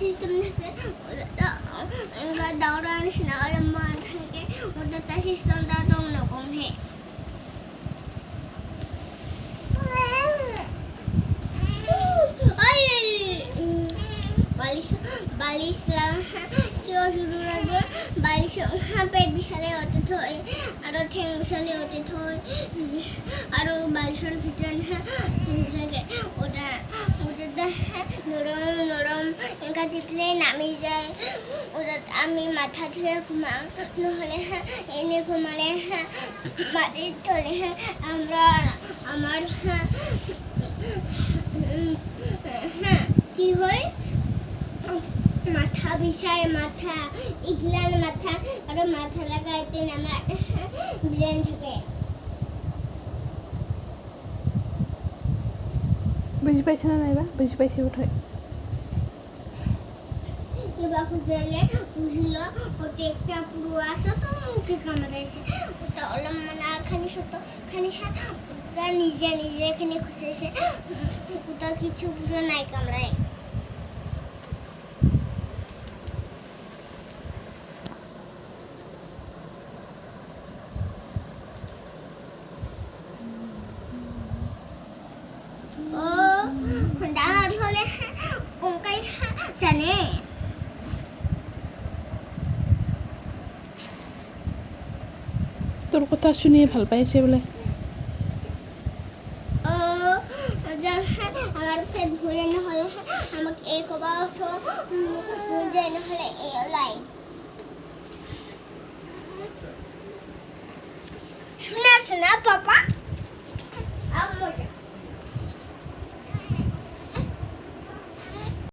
system থাকে ওটা দাওরা নিচিনা অলপমান থাকে ওটা তাৰ চিষ্টেমটো অন্যরকম হে বালিশ কিয় শুরু রাখবো বালিশ পেট বিশালে হতে থই আর ঠেং বিশালে হতে থই আর বালিশের ভিতরে থাকে ওটা ওটা নরম নরম একা টিপলে নামি যায় ওটা আমি মাথা ধুয়ে ঘুমাও নহলে এনে ঘুমালে মাটির তলে আমরা আমার কি হয় মাথা বিষায় মাথা ইগলান মাথা আর মাথা লাগাইতে আমার ব্রেন থাকে বুঝি পাইছে না নাইবা বুঝি পাইছে উঠে এবার খুঁজলে বুঝলো ওটা একটা পুরো আসো তো মুখে কামড়াইছে ওটা অলপমান খানি সত্য খানি ওটা নিজে নিজে এখানে খুঁজেছে ওটা কিছু বুঝো নাই কামড়ায় জানে তোর কথা শুনিয়ে ভাল পাইছে বোলে আমার পেট ভরে নহলে আমাকে এই কবা বুঝে নহলে এই লাই শোনা শোনা পাপা